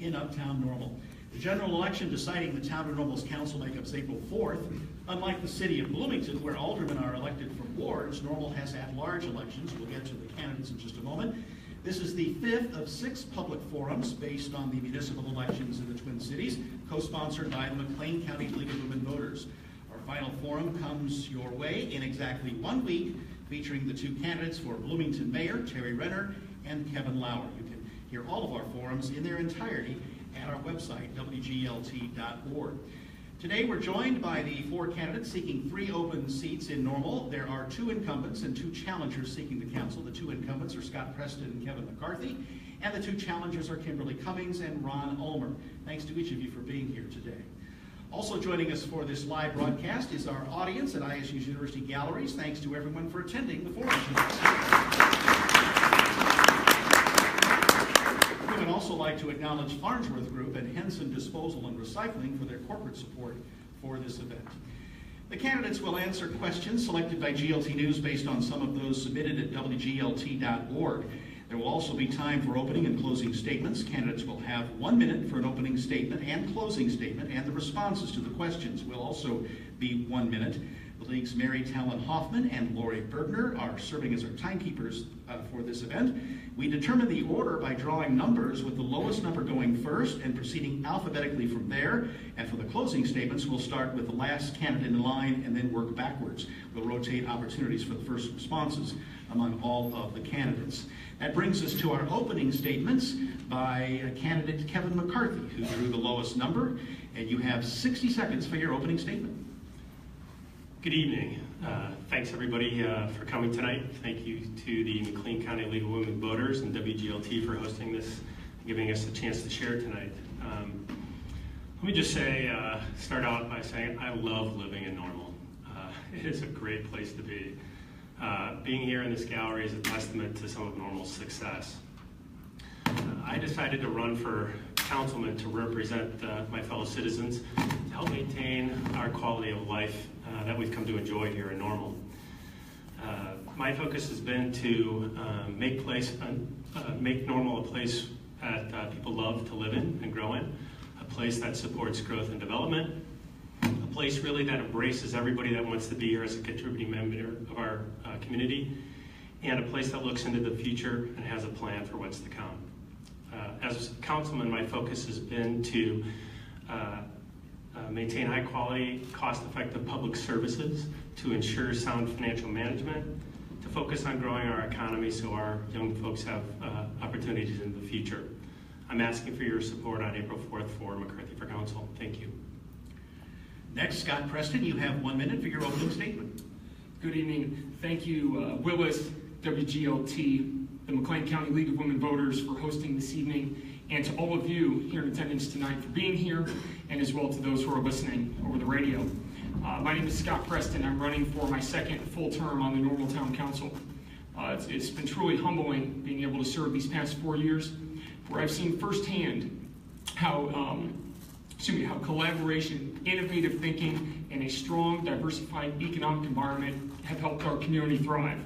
in Uptown Normal. The general election deciding the Town of Normal's council makeup is April 4th. Unlike the city of Bloomington, where aldermen are elected from wards, Normal has at-large elections. We'll get to the candidates in just a moment. This is the 5th of 6 public forums based on the municipal elections in the Twin Cities, co-sponsored by the McLean County League of Women Voters. Our final forum comes your way in exactly 1 week, featuring the 2 candidates for Bloomington Mayor, Terry Renner and Kevin Lauer. You can hear all of our forums in their entirety at our website, wglt.org. Today we're joined by the 4 candidates seeking 3 open seats in Normal. There are 2 incumbents and 2 challengers seeking the council. The 2 incumbents are Scott Preston and Kevin McCarthy, and the 2 challengers are Kimberly Cummings and Ron Ulmer. Thanks to each of you for being here today. Also joining us for this live broadcast is our audience at ISU's University Galleries. Thanks to everyone for attending the forum tonight. We would also like to acknowledge Farnsworth Group and Henson Disposal and Recycling for their corporate support for this event. The candidates will answer questions selected by GLT News based on some of those submitted at wglt.org. There will also be time for opening and closing statements. Candidates will have 1 minute for an opening statement and closing statement, and the responses to the questions will also be 1 minute. The League's Mary Talon Hoffman and Lori Bergner are serving as our timekeepers for this event. We determine the order by drawing numbers, with the lowest number going first and proceeding alphabetically from there. And for the closing statements, we'll start with the last candidate in line and then work backwards. We'll rotate opportunities for the first responses among all of the candidates. That brings us to our opening statements by candidate Kevin McCarthy, who drew the lowest number. And you have 60 seconds for your opening statement. Good evening. Thanks everybody for coming tonight. Thank you to the McLean County League of Women Voters and WGLT for hosting this and giving us a chance to share tonight. Let me just say, start out by saying I love living in Normal. It is a great place to be. Being here in this gallery is a testament to some of Normal's success. I decided to run for councilman to represent my fellow citizens to help maintain our quality of life that we've come to enjoy here in Normal. My focus has been to make Normal a place that people love to live in and grow in, a place that supports growth and development, a place really that embraces everybody that wants to be here as a contributing member of our community, and a place that looks into the future and has a plan for what's to come. As councilman, my focus has been to maintain high quality, cost-effective public services, to ensure sound financial management, to focus on growing our economy so our young folks have opportunities in the future. I'm asking for your support on April 4th for McCarthy for Council. Thank you. Next, Scott Preston, you have 1 minute for your opening statement. Good evening. Thank you, Willis, WGLT, the McLean County League of Women Voters for hosting this evening, and to all of you here in attendance tonight for being here, and as well to those who are listening over the radio. My name is Scott Preston. I'm running for my 2nd full term on the Normal Town Council. It's been truly humbling being able to serve these past 4 years, where I've seen firsthand how collaboration, innovative thinking, and a strong, diversified economic environment have helped our community thrive.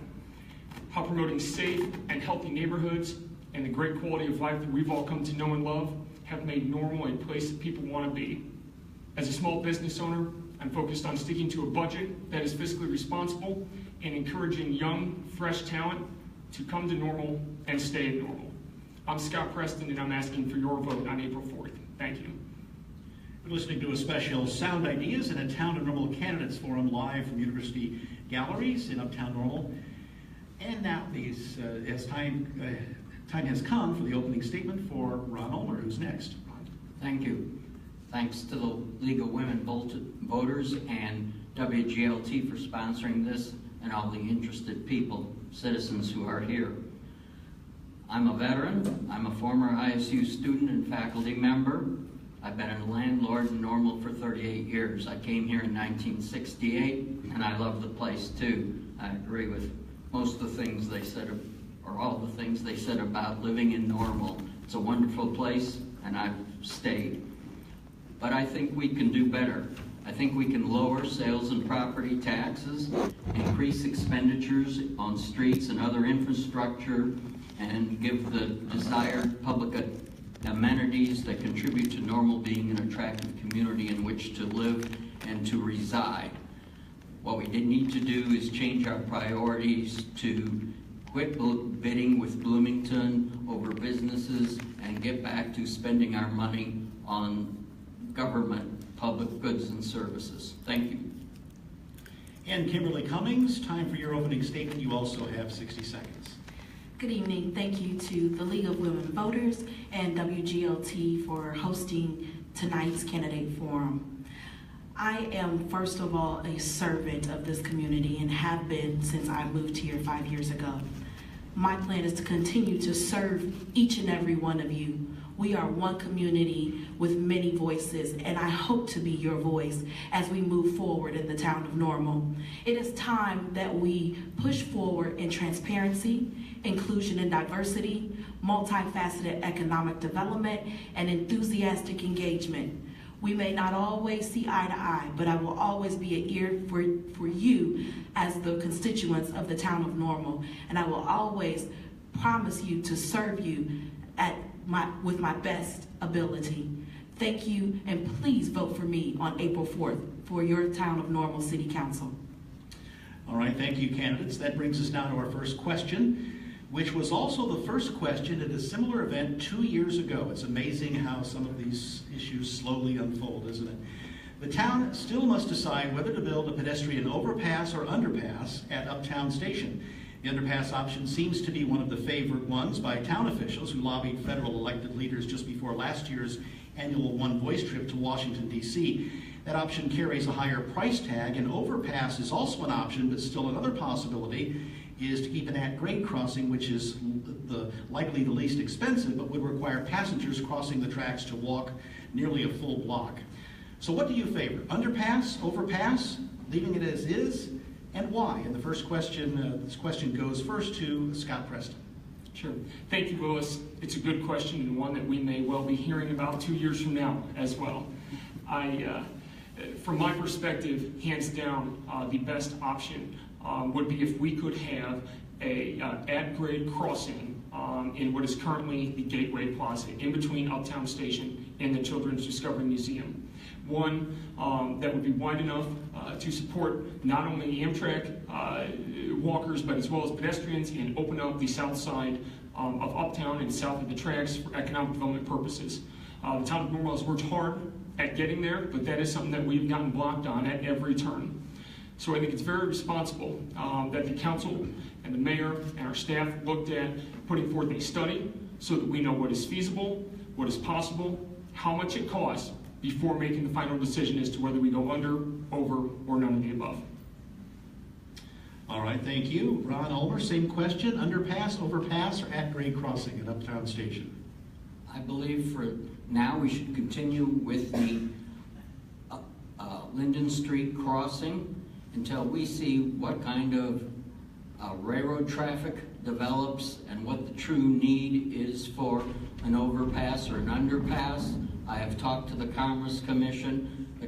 How promoting safe and healthy neighborhoods and the great quality of life that we've all come to know and love have made Normal a place that people want to be. As a small business owner, I'm focused on sticking to a budget that is fiscally responsible and encouraging young, fresh talent to come to Normal and stay in Normal. I'm Scott Preston, and I'm asking for your vote on April 4th. Thank you. We're listening to a special Sound Ideas and a Town of Normal Candidates Forum live from University Galleries in Uptown Normal. And now, as time has come for the opening statement for Ron Ulmer, who's next. Thank you. Thanks to the League of Women Voters and WGLT for sponsoring this, and all the interested people, citizens who are here. I'm a veteran. I'm a former ISU student and faculty member. I've been a landlord in Normal for 38 years. I came here in 1968, and I love the place too. I agree with most of the things they said, or all the things they said about living in Normal. It's a wonderful place, and I've stayed. But I think we can do better. I think we can lower sales and property taxes, increase expenditures on streets and other infrastructure, and give the desired public amenities that contribute to Normal being an attractive community in which to live and to reside. What we did need to do is change our priorities to quit bidding with Bloomington over businesses and get back to spending our money on government, public goods and services. Thank you. And Kimberly Cummings, time for your opening statement. You also have 60 seconds. Good evening. Thank you to the League of Women Voters and WGLT for hosting tonight's candidate forum. I am, first of all, a servant of this community and have been since I moved here 5 years ago. My plan is to continue to serve each and every one of you. We are one community with many voices, and I hope to be your voice as we move forward in the town of Normal. It is time that we push forward in transparency, inclusion and diversity, multifaceted economic development, and enthusiastic engagement. We may not always see eye to eye, but I will always be an ear for you as the constituents of the town of Normal, and I will always promise you to serve you with my best ability. Thank you, and please vote for me on April 4th for your town of Normal City Council. All right, thank you, candidates. That brings us now to our first question, which was also the first question at a similar event 2 years ago. It's amazing how some of these issues slowly unfold, isn't it? The town still must decide whether to build a pedestrian overpass or underpass at Uptown Station. The underpass option seems to be one of the favored ones by town officials who lobbied federal elected leaders just before last year's annual One Voice trip to Washington, D.C. That option carries a higher price tag, and overpass is also an option, but still another possibility is to keep an at-grade crossing, which is likely the least expensive, but would require passengers crossing the tracks to walk nearly a full block. So what do you favor? Underpass, overpass, leaving it as is, and why? And the first question, this question goes first to Scott Preston. Sure. Thank you, Willis. It's a good question and one that we may well be hearing about 2 years from now as well. From my perspective, hands down, the best option would be if we could have a at-grade crossing in what is currently the Gateway Plaza, in between Uptown Station and the Children's Discovery Museum. One that would be wide enough to support not only Amtrak walkers, but as well as pedestrians, and open up the south side of Uptown and south of the tracks for economic development purposes. The town of Normal has worked hard at getting there, but that is something that we've gotten blocked on at every turn. So I think it's very responsible that the council and the mayor and our staff looked at putting forth a study so that we know what is feasible, what is possible, how much it costs, before making the final decision as to whether we go under, over, or none of the above. All right, thank you. Ron Ulmer, same question. Underpass, overpass, or at-grade crossing at Uptown Station? I believe for now we should continue with the Linden Street crossing until we see what kind of railroad traffic develops and what the true need is for an overpass or an underpass. I have talked to the Commerce Commission. The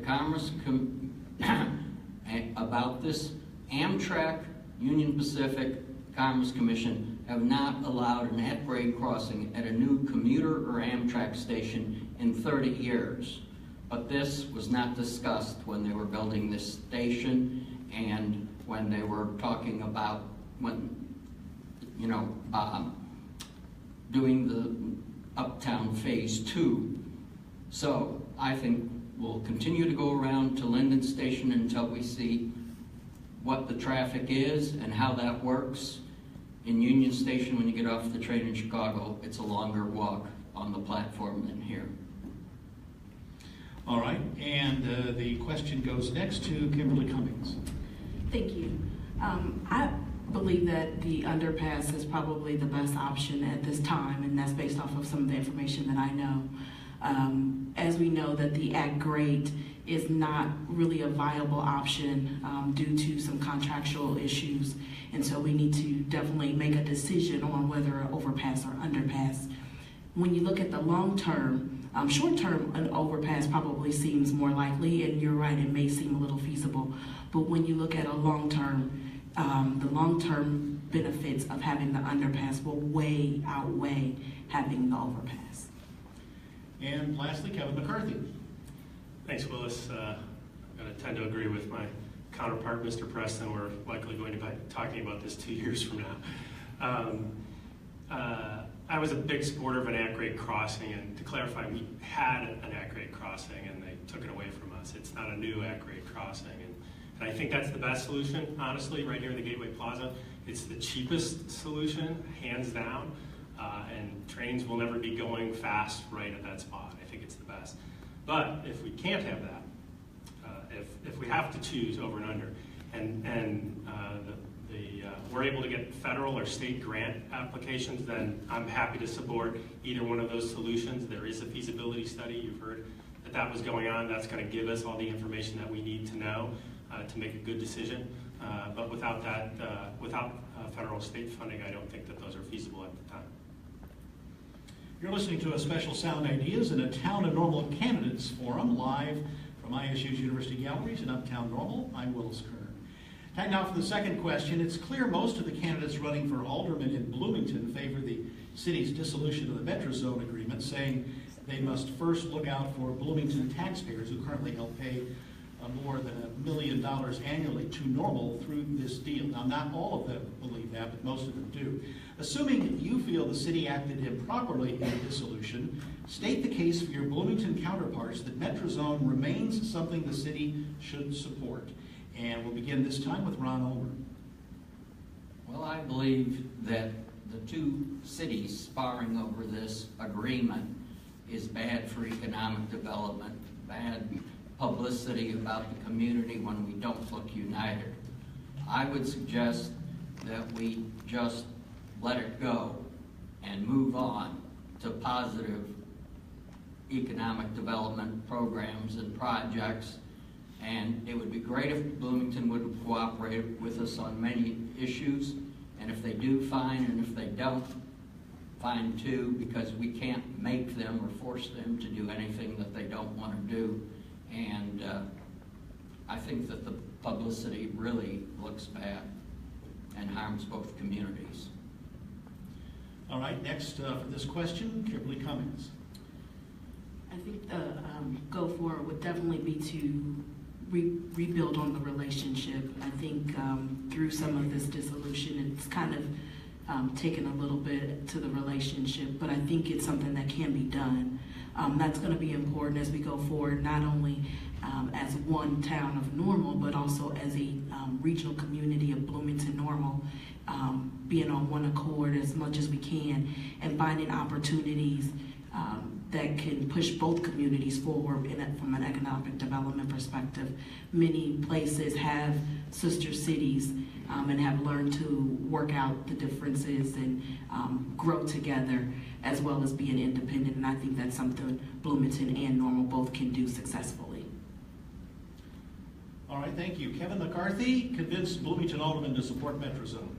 about this. Amtrak, Union Pacific, Commerce Commission have not allowed an at-grade crossing at a new commuter or Amtrak station in 30 years. But this was not discussed when they were building this station and when they were talking about doing the Uptown Phase 2. So I think we'll continue to go around to Linden Station until we see what the traffic is and how that works. In Union Station, when you get off the train in Chicago, it's a longer walk on the platform than here. All right, and the question goes next to Kimberly Cummings. Thank you. I believe that the underpass is probably the best option at this time, and that's based off of some of the information that I know. As we know that the at-grade is not really a viable option due to some contractual issues, and so we need to definitely make a decision on whether an overpass or underpass. When you look at the long-term, short-term, an overpass probably seems more likely, and you're right, it may seem a little feasible, but when you look at a long-term, the long-term benefits of having the underpass will way outweigh having the overpass. And lastly, Kevin McCarthy. Thanks, Willis. I'm going to tend to agree with my counterpart, Mr. Preston. We're likely going to be talking about this 2 years from now. I was a big supporter of an at-grade crossing, and to clarify, we had an at-grade crossing, and they took it away from us. It's not a new at-grade crossing, and I think that's the best solution, honestly, right here in the Gateway Plaza. It's the cheapest solution, hands down, and trains will never be going fast right at that spot. I think it's the best. But if we can't have that, if we have to choose over and under, and we're able to get federal or state grant applications, then I'm happy to support either one of those solutions. There is a feasibility study. You've heard that was going on. That's going to give us all the information that we need to know to make a good decision. But without that, without federal state funding, I don't think that those are feasible at the time. You're listening to a special Sound Ideas in a Town of Normal Candidates Forum live from ISU's University Galleries in Uptown Normal. I'm Willis Kern. Time now for the second question. It's clear most of the candidates running for alderman in Bloomington favor the city's dissolution of the Metro Zone agreement, saying they must first look out for Bloomington taxpayers who currently help pay more than $1 million annually to Normal through this deal. Now, not all of them believe that, but most of them do. Assuming you feel the city acted improperly in the dissolution, state the case for your Bloomington counterparts that Metro Zone remains something the city should support. And we'll begin this time with Ron Ulmer. Well, I believe that the two cities sparring over this agreement is bad for economic development, bad publicity about the community when we don't look united. I would suggest that we just let it go and move on to positive economic development programs and projects. And it would be great if Bloomington would cooperate with us on many issues. And if they do, fine. And if they don't, fine too, because we can't make them or force them to do anything that they don't want to do. And I think that the publicity really looks bad and harms both communities. All right, next for this question, Kimberly Cummings. I think the go forward would definitely be to rebuild on the relationship. I think through some of this dissolution, it's kind of taken a little bit to the relationship, but I think it's something that can be done. That's going to be important as we go forward, not only as one town of Normal, but also as a regional community of Bloomington Normal, being on one accord as much as we can and finding opportunities that can push both communities forward from an economic development perspective. Many places have sister cities and have learned to work out the differences and grow together as well as being independent, and I think that's something Bloomington and Normal both can do successfully. All right, thank you. Kevin McCarthy convinced Bloomington aldermen to support Metro Zone.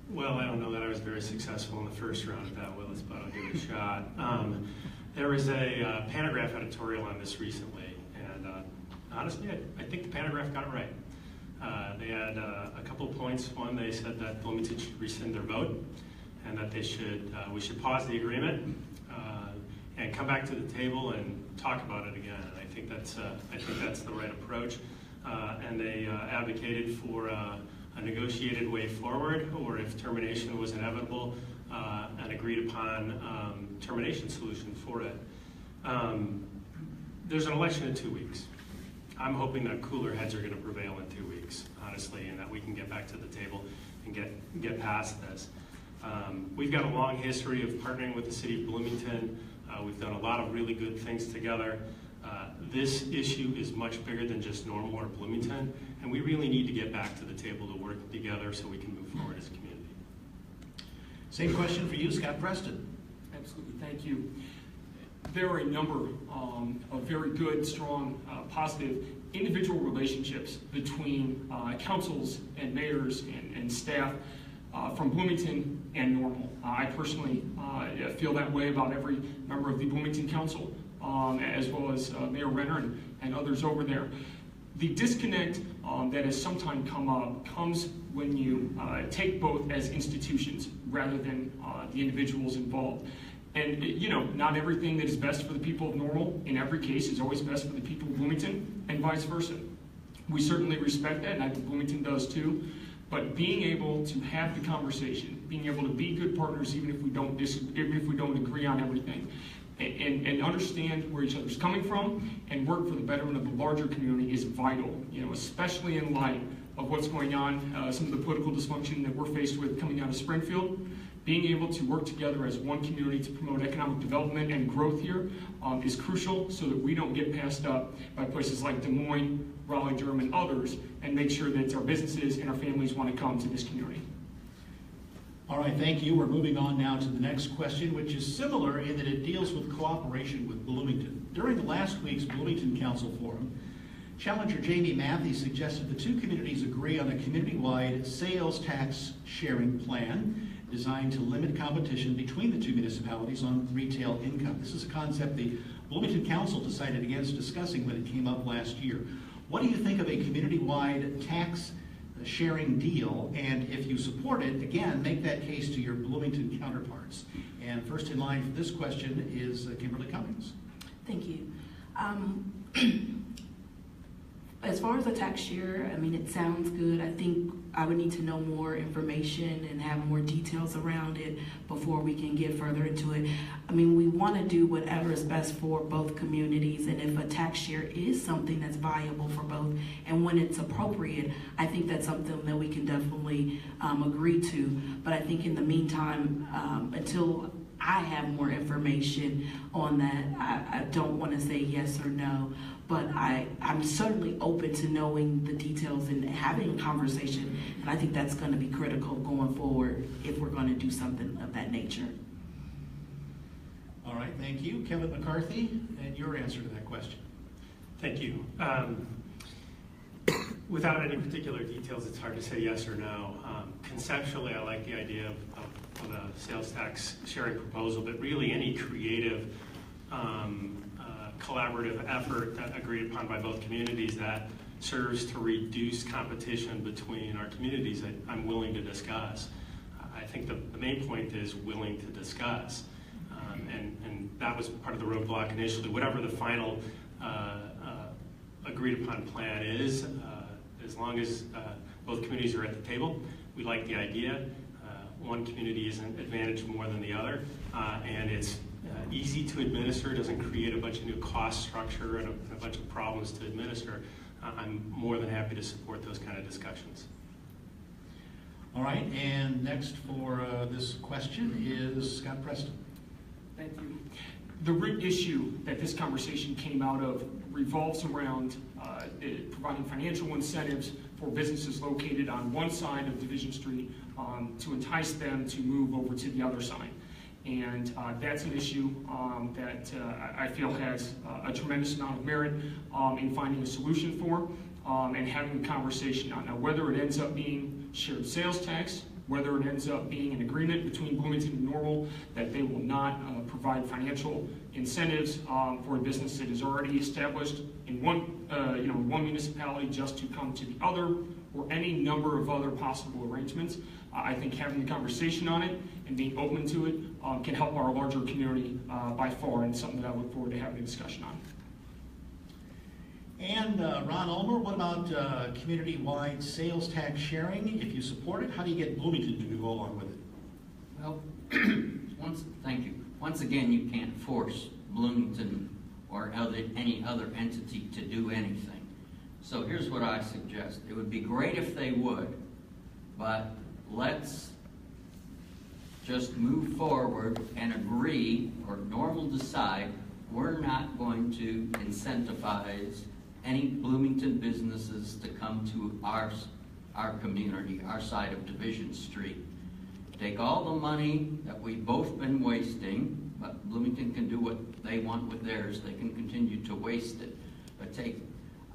Well, I don't know that I was very successful in the first round of that, Willis, but I'll give it a shot. There was a Panagraph editorial on this recently, and honestly, I think the Panagraph got it right. They had a couple of points. One, they said that Bloomington should rescind their vote, and that we should pause the agreement and come back to the table and talk about it again. And I think that's the right approach. And they advocated for a negotiated way forward, or if termination was inevitable, an agreed upon termination solution for it. There's an election in 2 weeks. I'm hoping that cooler heads are going to prevail in 2 weeks, honestly, and that we can get back to the table and get past this. We've got a long history of partnering with the city of Bloomington. We've done a lot of really good things together. This issue is much bigger than just Normal or Bloomington, and we really need to get back to the table to work together so we can move forward as a community. Same question for you, Scott Preston. Absolutely, thank you. There are a number of very good, strong, positive individual relationships between councils and mayors and staff from Bloomington and Normal. I personally feel that way about every member of the Bloomington Council, as well as Mayor Renner and others over there. The disconnect that has sometimes come up comes when you take both as institutions rather than the individuals involved. And, not everything that is best for the people of Normal, in every case, is always best for the people of Bloomington, and vice versa. We certainly respect that, and I think Bloomington does too. But being able to have the conversation, being able to be good partners, even if we don't agree on everything, and understand where each other's coming from, and work for the betterment of the larger community is vital. Especially in light of what's going on, some of the political dysfunction that we're faced with coming out of Springfield. Being able to work together as one community to promote economic development and growth here is crucial, so that we don't get passed up by places like Des Moines, Raleigh-Durham, and others, and make sure that our businesses and our families want to come to this community. All right, thank you. We're moving on now to the next question, which is similar in that it deals with cooperation with Bloomington. During last week's Bloomington Council Forum, Challenger Jamie Matthews suggested the two communities agree on a community-wide sales tax sharing plan designed to limit competition between the two municipalities on retail income. This is a concept the Bloomington Council decided against discussing when it came up last year. What do you think of a community-wide tax sharing deal? And if you support it, again, make that case to your Bloomington counterparts. And first in line for this question is Kimberly Cummings. Thank you. As far as the tax share, it sounds good. I think I would need to know more information and have more details around it before we can get further into it. We want to do whatever is best for both communities, and if a tax share is something that's viable for both, and when it's appropriate, I think that's something that we can definitely agree to. But I think in the meantime, until I have more information on that, I don't want to say yes or no. But I'm certainly open to knowing the details and having a conversation, and I think that's going to be critical going forward if we're going to do something of that nature. All right, thank you. Kevin McCarthy, and your answer to that question. Thank you. Without any particular details, it's hard to say yes or no. Conceptually, I like the idea of a sales tax sharing proposal, but really any creative collaborative effort that agreed upon by both communities that serves to reduce competition between our communities, I'm willing to discuss. I think the main point is willing to discuss. And that was part of the roadblock initially. Whatever the final agreed upon plan is, as long as both communities are at the table, we like the idea. One community isn't advantaged more than the other, and it's easy to administer. It doesn't create a bunch of new cost structure and a bunch of problems to administer. I'm more than happy to support those kind of discussions. All right, and next for this question is Scott Preston. Thank you. The root issue that this conversation came out of revolves around providing financial incentives for businesses located on one side of Division Street to entice them to move over to the other side. And that's an issue that I feel has a tremendous amount of merit in finding a solution for and having a conversation on. Now, whether it ends up being shared sales tax, whether it ends up being an agreement between Bloomington and Normal that they will not provide financial incentives for a business that is already established in one municipality just to come to the other, or any number of other possible arrangements. I think having the conversation on it and being open to it can help our larger community by far, and something that I look forward to having a discussion on. And Ron Ulmer, what about community-wide sales tax sharing? If you support it, how do you get Bloomington to go along with it? Well, thank you. Once again, you can't force Bloomington or any other entity to do anything. So here's what I suggest. It would be great if they would, but let's just move forward and agree, or Normal decide, we're not going to incentivize any Bloomington businesses to come to our community, our side of Division Street. Take all the money that we've both been wasting, but Bloomington can do what they want with theirs. They can continue to waste it. But take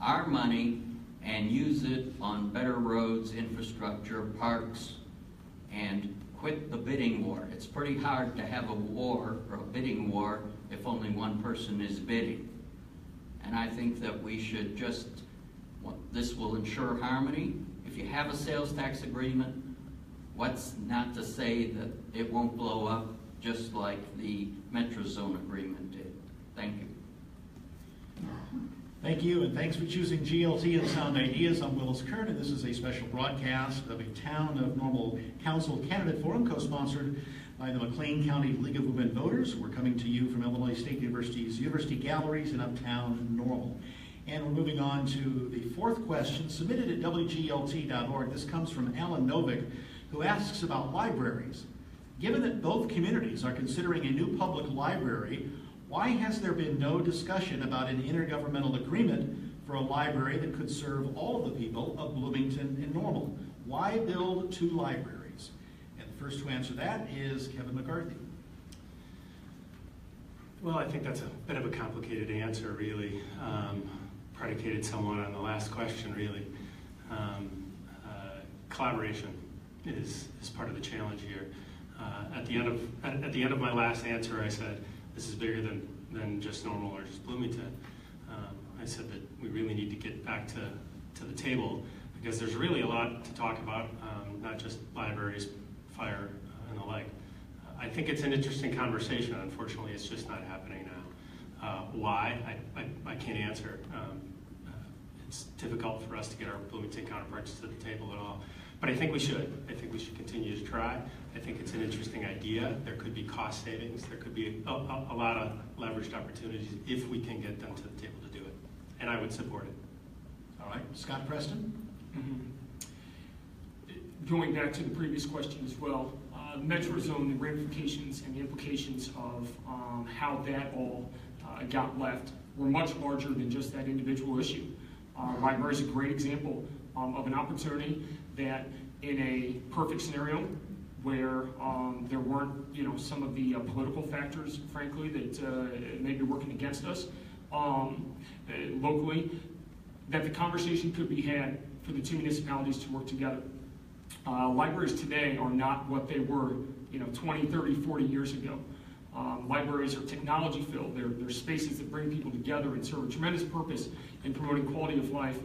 our money and use it on better roads, infrastructure, parks, and quit the bidding war. It's pretty hard to have a war or a bidding war if only one person is bidding. And I think that we should just, this will ensure harmony. If you have a sales tax agreement, what's not to say that it won't blow up just like the Metro Zone agreement did. Thank you. Thank you, and thanks for choosing GLT and Sound Ideas. I'm Willis Kern, and this is a special broadcast of a Town of Normal Council Candidate Forum, co-sponsored by the McLean County League of Women Voters. We're coming to you from Illinois State University's University Galleries in Uptown Normal. And we're moving on to the fourth question, submitted at WGLT.org. This comes from Alan Novick, who asks about libraries. Given that both communities are considering a new public library, why has there been no discussion about an intergovernmental agreement for a library that could serve all of the people of Bloomington and Normal? Why build two libraries? And the first to answer that is Kevin McCarthy. Well, I think that's a bit of a complicated answer, really, predicated somewhat on the last question, really. Collaboration is part of the challenge here. At the end of my last answer, I said, this is bigger than just Normal or just Bloomington. I said that we really need to get back to the table because there's really a lot to talk about, not just libraries, fire, and the like. I think it's an interesting conversation. Unfortunately, it's just not happening now. Why? I can't answer. It's difficult for us to get our Bloomington counterparts to the table at all. But I think we should. I think we should continue to try. I think it's an interesting idea. There could be cost savings. There could be a lot of leveraged opportunities if we can get them to the table to do it. And I would support it. All right, Scott Preston. Going back to the previous question as well, Metro Zone, the ramifications and the implications of how that all got left were much larger than just that individual issue. Library is a great example of an opportunity that in a perfect scenario where there weren't, some of the political factors, frankly, that may be working against us locally, that the conversation could be had for the two municipalities to work together. Libraries today are not what they were, 20, 30, 40 years ago. Libraries are technology filled. They're spaces that bring people together and serve a tremendous purpose in promoting quality of life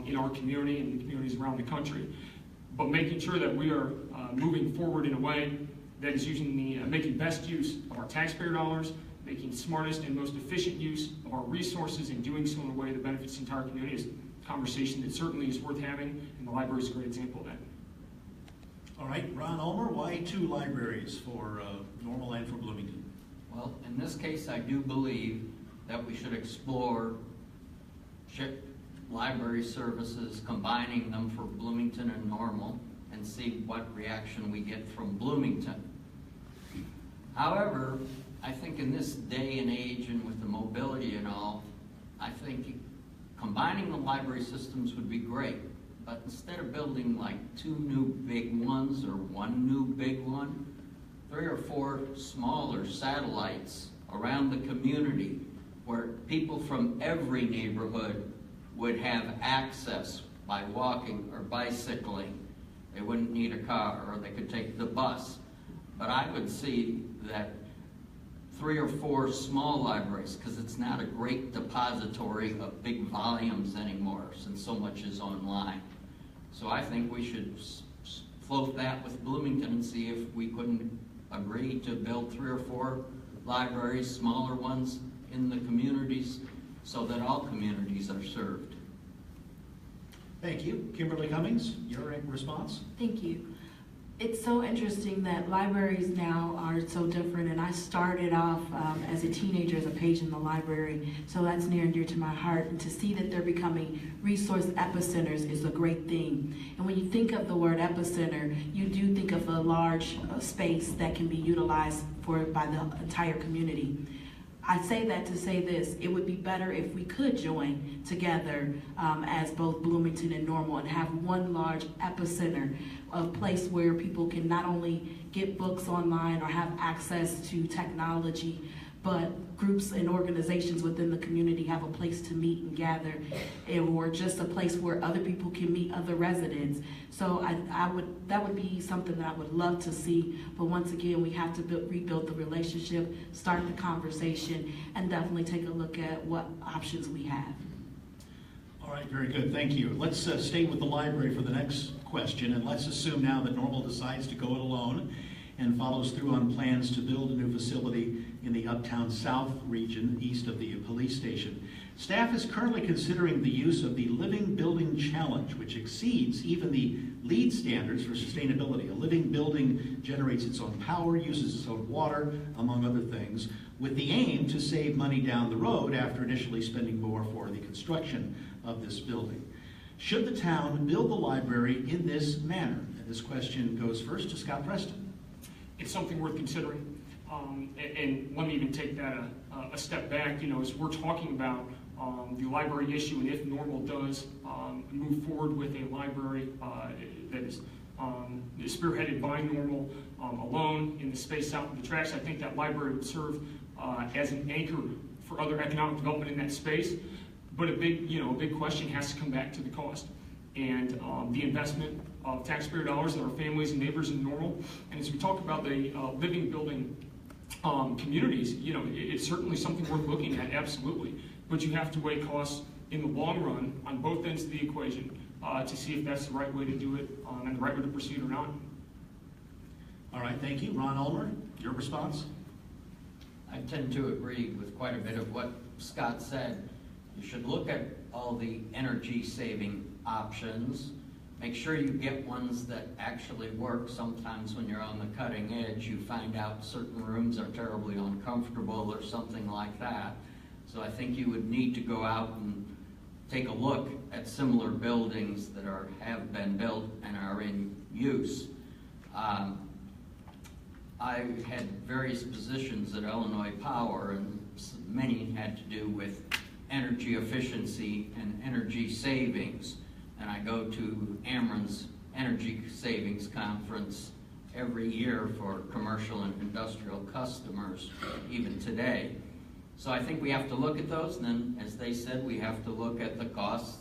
in our community and the communities around the country. But making sure that we are moving forward in a way that is making best use of our taxpayer dollars, making smartest and most efficient use of our resources, and doing so in a way that benefits the entire community is a conversation that certainly is worth having, and the library is a great example of that. All right, Ron Ulmer, why two libraries for Normal and for Bloomington? Well, in this case, I do believe that we should explore library services, combining them for Bloomington and Normal, and see what reaction we get from Bloomington. However, I think in this day and age and with the mobility and all, I think combining the library systems would be great. But instead of building like two new big ones or one new big one, 3 or 4 smaller satellites around the community where people from every neighborhood would have access by walking or bicycling. They wouldn't need a car, or they could take the bus. But I would see that 3 or 4 small libraries, because it's not a great depository of big volumes anymore since so much is online. So I think we should float that with Bloomington and see if we couldn't agree to build 3 or 4 libraries, smaller ones in the communities, so that all communities are served. Thank you. Kimberly Cummings, your response? Thank you. It's so interesting that libraries now are so different, and I started off as a teenager as a page in the library, so that's near and dear to my heart. And to see that they're becoming resource epicenters is a great thing. And when you think of the word epicenter, you do think of a large space that can be utilized by the entire community. I say that to say this: it would be better if we could join together as both Bloomington and Normal and have one large epicenter, a place where people can not only get books online or have access to technology, but groups and organizations within the community have a place to meet and gather, or just a place where other people can meet other residents. So that would be something that I would love to see. But once again, we have to rebuild the relationship, start the conversation, and definitely take a look at what options we have. All right, very good. Thank you. Let's stay with the library for the next question, and let's assume now that Normal decides to go it alone and follows through on plans to build a new facility in the Uptown South region, east of the police station. Staff is currently considering the use of the Living Building Challenge, which exceeds even the LEED standards for sustainability. A living building generates its own power, uses its own water, among other things, with the aim to save money down the road after initially spending more for the construction of this building. Should the town build the library in this manner? And this question goes first to Scott Preston. It's something worth considering. And let me even take that a step back. As we're talking about the library issue, and if Normal does move forward with a library that is spearheaded by Normal alone in the space south of the tracks, I think that library would serve as an anchor for other economic development in that space. But a big question has to come back to the cost and the investment of taxpayer dollars that our families and neighbors in Normal. And as we talk about the living building communities, it's certainly something worth looking at, absolutely. But you have to weigh costs in the long run on both ends of the equation to see if that's the right way to do it and the right way to proceed or not. All right, thank you. Ron Ulmer, your response? I tend to agree with quite a bit of what Scott said. You should look at all the energy saving options. Make sure you get ones that actually work. Sometimes when you're on the cutting edge, you find out certain rooms are terribly uncomfortable or something like that. So I think you would need to go out and take a look at similar buildings that have been built and are in use. I had various positions at Illinois Power, and many had to do with energy efficiency and energy savings. And I go to Amron's Energy Savings Conference every year for commercial and industrial customers, even today. So I think we have to look at those, and then, as they said, we have to look at the costs,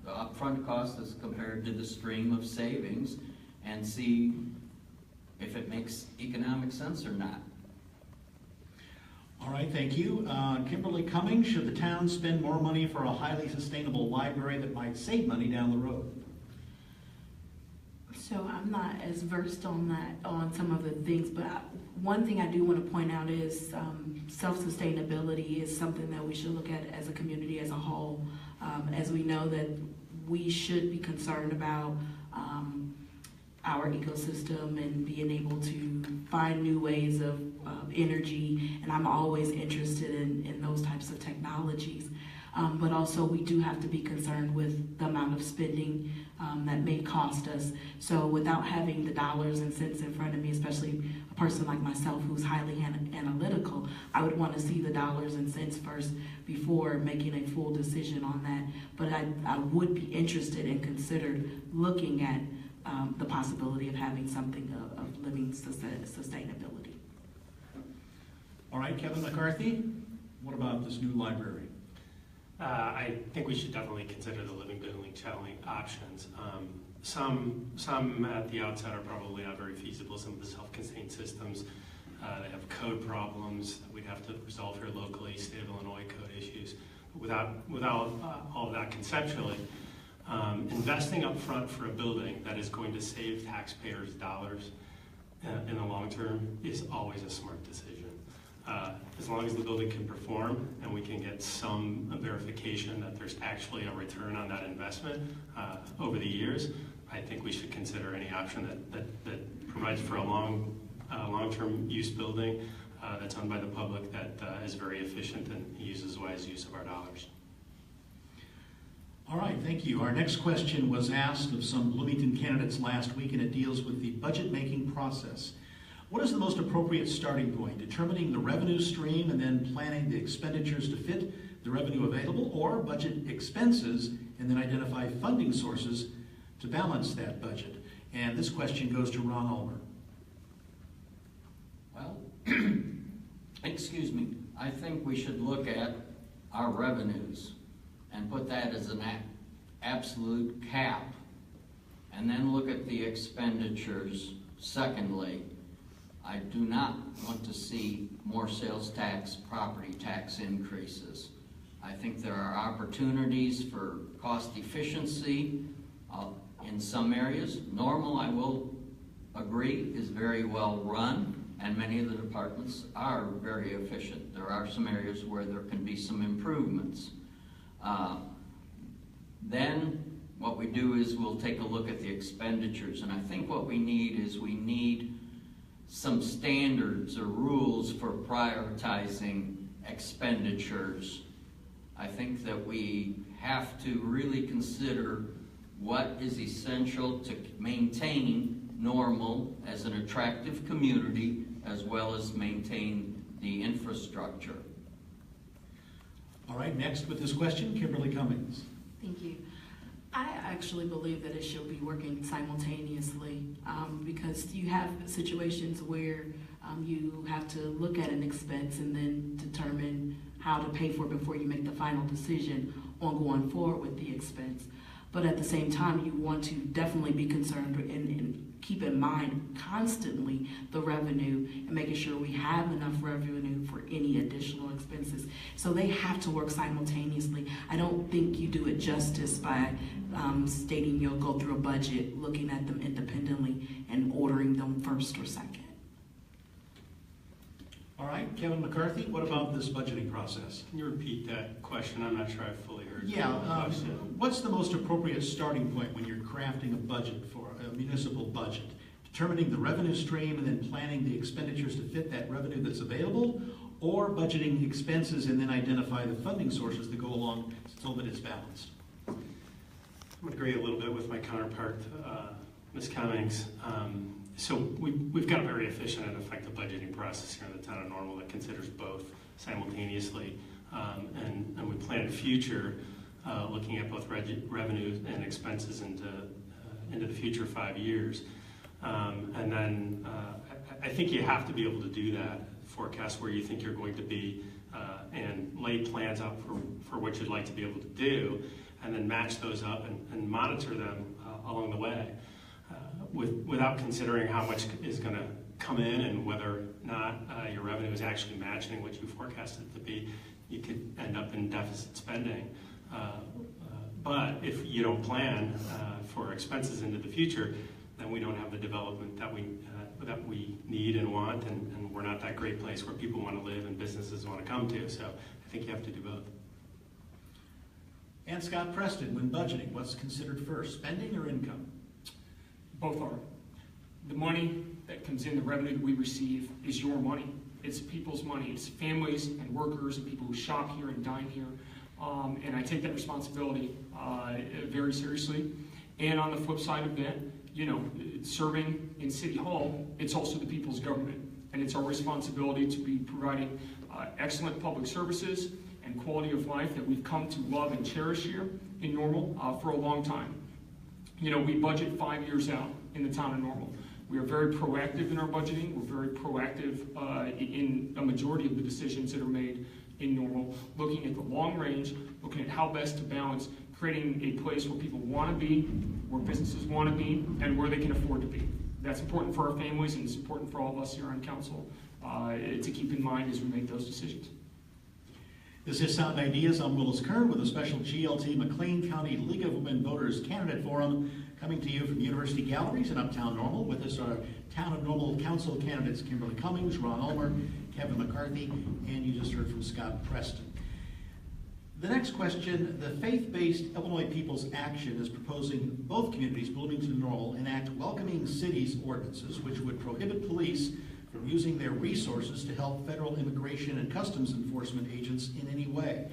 the upfront costs as compared to the stream of savings, and see if it makes economic sense or not. All right, thank you. Kimberly Cummings, should the town spend more money for a highly sustainable library that might save money down the road? So I'm not as versed on some of the things, but one thing I do want to point out is self-sustainability is something that we should look at as a community as a whole. As we know that we should be concerned about our ecosystem and being able to find new ways of energy, and I'm always interested in those types of technologies. But also we do have to be concerned with the amount of spending that may cost us. So without having the dollars and cents in front of me, especially a person like myself who's highly analytical, I would want to see the dollars and cents first before making a full decision on that. But I would be interested and considered looking at the possibility of having something of living sustainability. All right, Kevin McCarthy, what about this new library? I think we should definitely consider the living building challenge options. Some at the outset are probably not very feasible. Some of the self-contained systems, they have code problems that we'd have to resolve here locally, state of Illinois code issues. But without all of that conceptually, investing up front for a building that is going to save taxpayers dollars in the long term is always a smart decision. As long as the building can perform and we can get some verification that there's actually a return on that investment over the years, I think we should consider any option that provides for a long-term use building that's owned by the public that is very efficient and uses wise use of our dollars. All right, thank you. Our next question was asked of some Bloomington candidates last week, and it deals with the budget-making process. What is the most appropriate starting point? Determining the revenue stream and then planning the expenditures to fit the revenue available, or budget expenses and then identify funding sources to balance that budget? And this question goes to Ron Ulmer. Well, excuse me, I think we should look at our revenues and put that as an absolute cap, and then look at the expenditures secondly. I do not want to see more sales tax, property tax increases. I think there are opportunities for cost efficiency in some areas. Normal, I will agree, is very well run, and many of the departments are very efficient. There are some areas where there can be some improvements. Then what we do is we'll take a look at the expenditures, and I think what we need some standards or rules for prioritizing expenditures. I think that we have to really consider what is essential to maintain Normal as an attractive community, as well as maintain the infrastructure. All right, next with this question, Kimberly Cummings. Thank you. I actually believe that it should be working simultaneously because you have situations where you have to look at an expense and then determine how to pay for it before you make the final decision on going forward with the expense. But at the same time, you want to definitely be concerned and keep in mind constantly the revenue and making sure we have enough revenue for any additional expenses. So they have to work simultaneously. I don't think you do it justice by stating you'll go through a budget, looking at them independently and ordering them first or second. All right, Kevin McCarthy, what about this budgeting process? Can you repeat that question? I'm not sure I fully heard the Yeah, question. what's the most appropriate starting point when you're crafting a budget for a municipal budget? Determining the revenue stream and then planning the expenditures to fit that revenue that's available, or budgeting expenses and then identify the funding sources that go along so that it's balanced? I'm going to agree a little bit with my counterpart, Ms. Cummings. So we've got a very efficient and effective budgeting process here in the town of Normal that considers both simultaneously, and we plan a future looking at both revenues and expenses into the future 5 years. And then I think you have to be able to do that, forecast where you think you're going to be, and lay plans out for what you'd like to be able to do, and then match those up and monitor them along the way. Without considering how much is going to come in and whether or not your revenue is actually matching what you forecasted it to be, you could end up in deficit spending. But if you don't plan for expenses into the future, then we don't have the development that we need and want, and we're not that great place where people want to live and businesses want to come to. So I think you have to do both. And Scott Preston, when budgeting, what's considered first, spending or income? Both are. The money that comes in, the revenue that we receive, is your money. It's people's money. It's families and workers and people who shop here and dine here. And I take that responsibility very seriously. And on the flip side of that, serving in City Hall, it's also the people's government. And it's our responsibility to be providing excellent public services and quality of life that we've come to love and cherish here in Normal for a long time. We budget 5 years out in the town of Normal. We are very proactive in our budgeting. We're very proactive in a majority of the decisions that are made in Normal, looking at the long range, looking at how best to balance creating a place where people want to be, where businesses want to be, and where they can afford to be. That's important for our families, and it's important for all of us here on council to keep in mind as we make those decisions. This is Sound Ideas. I'm Willis Kern with a special GLT McLean County League of Women Voters Candidate Forum coming to you from University Galleries in Uptown Normal. With us are Town of Normal Council candidates Kimberly Cummings, Ron Ulmer, Kevin McCarthy, and you just heard from Scott Preston. The next question, the faith-based Illinois People's Action is proposing both communities, Bloomington and Normal, enact welcoming cities ordinances which would prohibit police from using their resources to help federal immigration and customs enforcement agents in any way.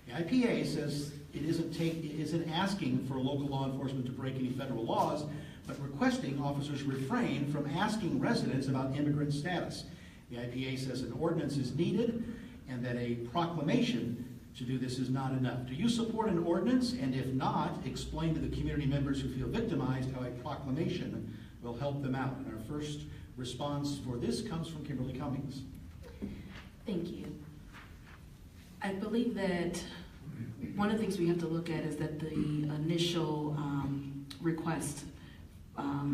The IPA says it isn't asking for local law enforcement to break any federal laws, but requesting officers refrain from asking residents about immigrant status. The IPA says an ordinance is needed and that a proclamation to do this is not enough. Do you support an ordinance? And if not, explain to the community members who feel victimized how a proclamation will help them out. And our first response for this comes from Kimberly Cummings. Thank you. I believe that one of the things we have to look at is that the initial request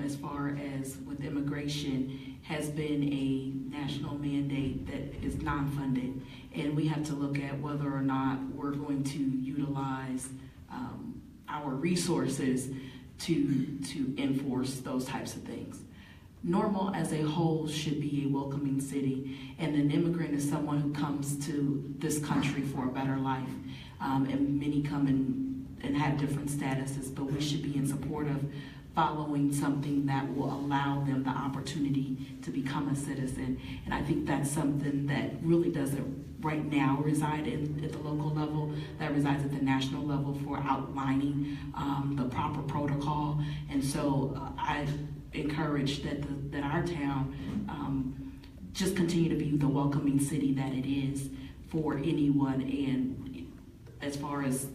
as far as with immigration has been a national mandate that is non-funded, and we have to look at whether or not we're going to utilize our resources to enforce those types of things. Normal as a whole should be a welcoming city, and an immigrant is someone who comes to this country for a better life. And many come in and have different statuses, but we should be in support of following something that will allow them the opportunity to become a citizen. And I think that's something that really doesn't right now reside at the local level, that resides at the national level for outlining the proper protocol. And so I encourage that our town just continue to be the welcoming city that it is for anyone. And as far as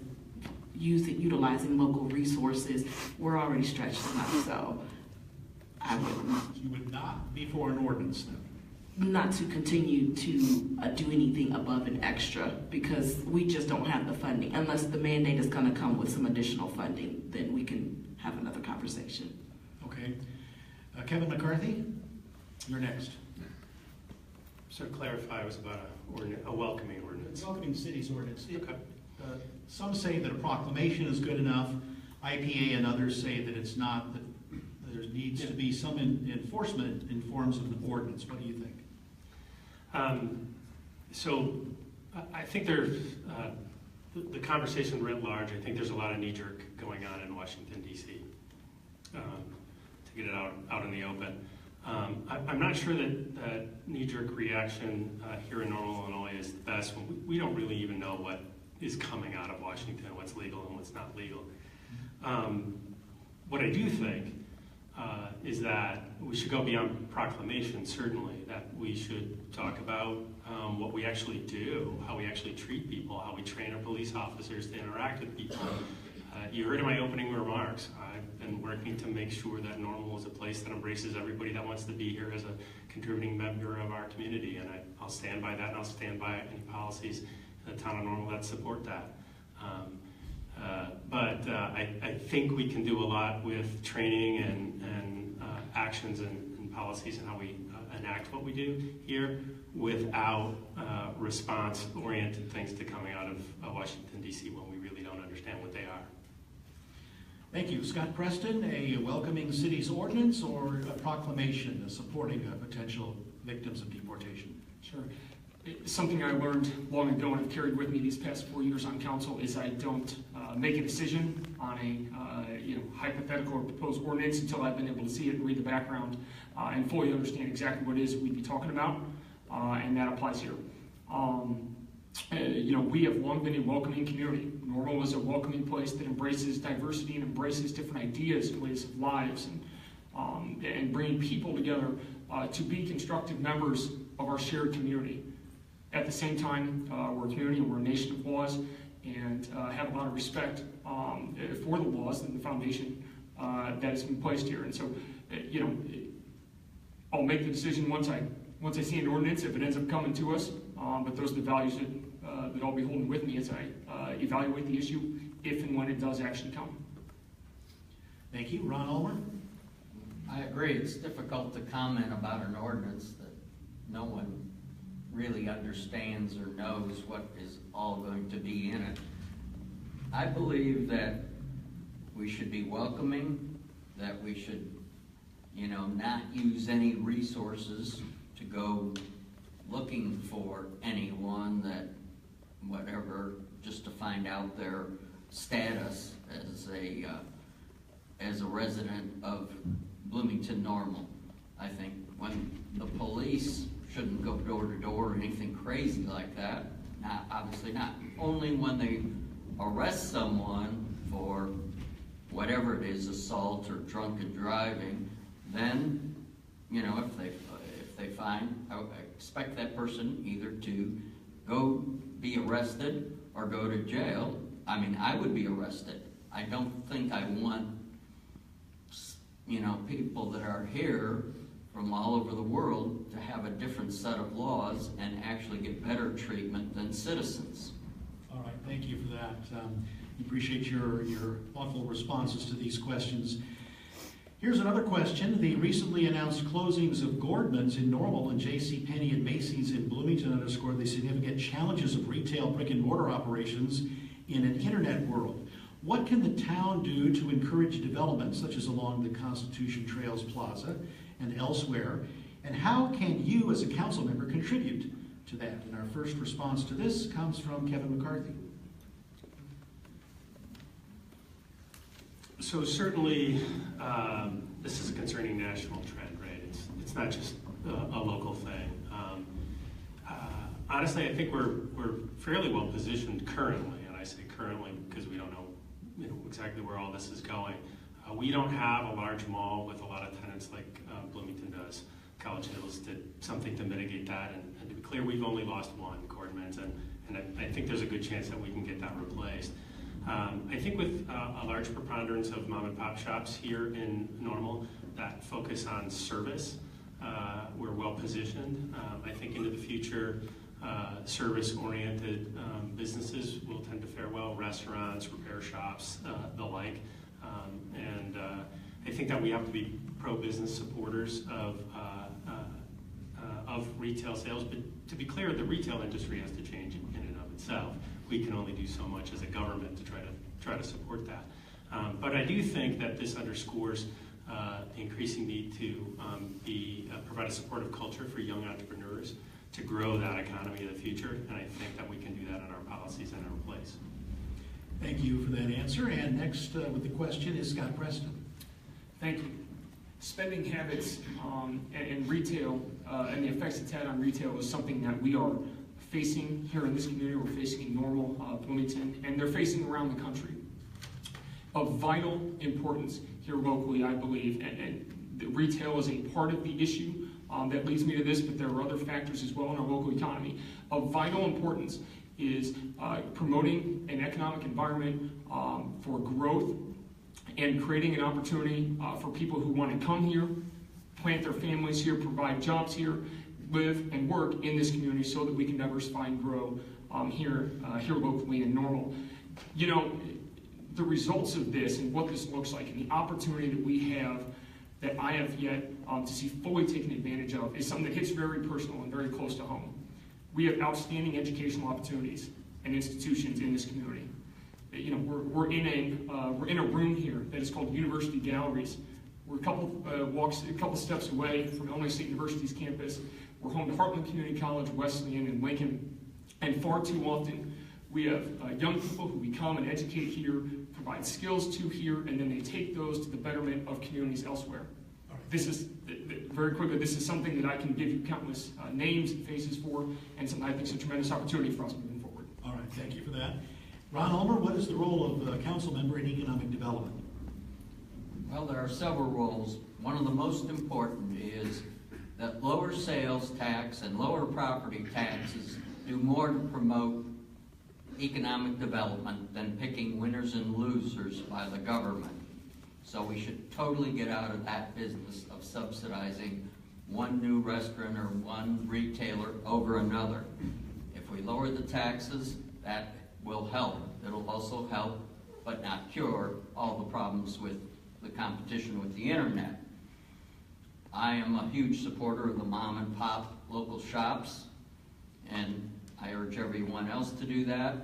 utilizing local resources, we're already stretched enough, so I wouldn't. You would not be for an ordinance then? Not to continue to do anything above and extra, because we just don't have the funding. Unless the mandate is going to come with some additional funding, then we can have another conversation. Okay. Kevin McCarthy, you're next. So to clarify, it was about a welcoming ordinance. Welcoming cities ordinance. Okay. Some say that a proclamation is good enough. IPA and others say that it's not, that there needs to be some enforcement in forms of an ordinance. What do you think? So I think there's the conversation writ large. I think there's a lot of knee-jerk going on in Washington, D.C. To get it out in the open. I'm not sure that knee-jerk reaction here in Normal, Illinois is the best. We don't really even know what is coming out of Washington, what's legal and what's not legal. What I do think is that we should go beyond proclamation, certainly, that we should talk about what we actually do, how we actually treat people, how we train our police officers to interact with people. You heard in my opening remarks, I've been working to make sure that Normal is a place that embraces everybody that wants to be here as a contributing member of our community, and I'll stand by that, and I'll stand by any policies in the town of Normal that support that. But I think we can do a lot with training and actions and policies and how we enact what we do here without response-oriented things to coming out of Washington, D.C. when we really don't understand what they are. Thank you. Scott Preston, a welcoming cities ordinance or a proclamation supporting potential victims of deportation? Sure. Something I learned long ago and have carried with me these past 4 years on council is I don't make a decision on a hypothetical or proposed ordinance until I've been able to see it and read the background and fully understand exactly what it is we'd be talking about, and that applies here. We have long been a welcoming community. Normal is a welcoming place that embraces diversity and embraces different ideas and ways of lives, and bringing people together to be constructive members of our shared community. At the same time, we're a community and we're a nation of laws, and have a lot of respect for the laws and the foundation that has been placed here. And so, I'll make the decision once I see an ordinance if it ends up coming to us. But those are the values that I'll be holding with me as I evaluate the issue if and when it does actually come. Thank you. Ron Ulmer? I agree. It's difficult to comment about an ordinance that no one really understands or knows what is all going to be in it. I believe that we should be welcoming, that we should, not use any resources to go looking for anyone that whatever, just to find out their status as a resident of Bloomington Normal. I think when the police shouldn't go door to door or anything crazy like that. Obviously not. Only when they arrest someone for whatever it is, assault or drunken driving, then, if they find, I expect that person either to go be arrested or go to jail. I mean, I would be arrested. I don't think I want, people that are here from all over the world to have a different set of laws and actually get better treatment than citizens. All right, thank you for that. We appreciate your thoughtful responses to these questions. Here's another question. The recently announced closings of Gordman's in Normal and JCPenney and Macy's in Bloomington underscore the significant challenges of retail brick-and-mortar operations in an internet world. What can the town do to encourage development, such as along the Constitution Trails Plaza, and elsewhere? And how can you as a council member contribute to that? And our first response to this comes from Kevin McCarthy. So certainly, this is a concerning national trend, right? It's not just a local thing. Honestly, I think we're fairly well positioned currently, and I say currently because we don't know, exactly where all this is going. We don't have a large mall with a lot of tenants like Bloomington does. College Hills did something to mitigate that, and to be clear, we've only lost one, Cordman's, and I think there's a good chance that we can get that replaced. I think with a large preponderance of mom and pop shops here in Normal that focus on service, we're well positioned. I think into the future, service-oriented businesses will tend to fare well, restaurants, repair shops, the like. And I think that we have to be pro-business supporters of retail sales, but to be clear, the retail industry has to change in and of itself. We can only do so much as a government to try to support that. But I do think that this underscores the increasing need to provide a supportive culture for young entrepreneurs to grow that economy of the future, and I think that we can do that in our policies and our place. Thank you for that answer. And next with the question is Scott Preston. Thank you. Spending habits and retail and the effects it's had on retail is something that we are facing here in this community. We're facing in Normal, Bloomington, and they're facing around the country. Of vital importance here locally, I believe, and the retail is a part of the issue that leads me to this, but there are other factors as well in our local economy. Of vital importance is promoting an economic environment for growth and creating an opportunity for people who want to come here, plant their families here, provide jobs here, live and work in this community so that we can diversify and grow here locally in Normal. You know, the results of this and what this looks like and the opportunity that we have that I have yet to see fully taken advantage of is something that hits very personal and very close to home. We have outstanding educational opportunities and institutions in this community. You know, we're in a room here that is called University Galleries. We're a couple steps away from Illinois State University's campus. We're home to Heartland Community College, Wesleyan, and Lincoln. And far too often, we have young people who we come and educate here, provide skills to here, and then they take those to the betterment of communities elsewhere. This is, very quickly, this is something that I can give you countless names and faces for, and something I think is a tremendous opportunity for us moving forward. All right, thank you for that. Ron Ulmer, what is the role of a council member in economic development? Well, there are several roles. One of the most important is that lower sales tax and lower property taxes do more to promote economic development than picking winners and losers by the government. So we should totally get out of that business of subsidizing one new restaurant or one retailer over another. If we lower the taxes, that will help. It'll also help, but not cure, all the problems with the competition with the internet. I am a huge supporter of the mom and pop local shops, and I urge everyone else to do that.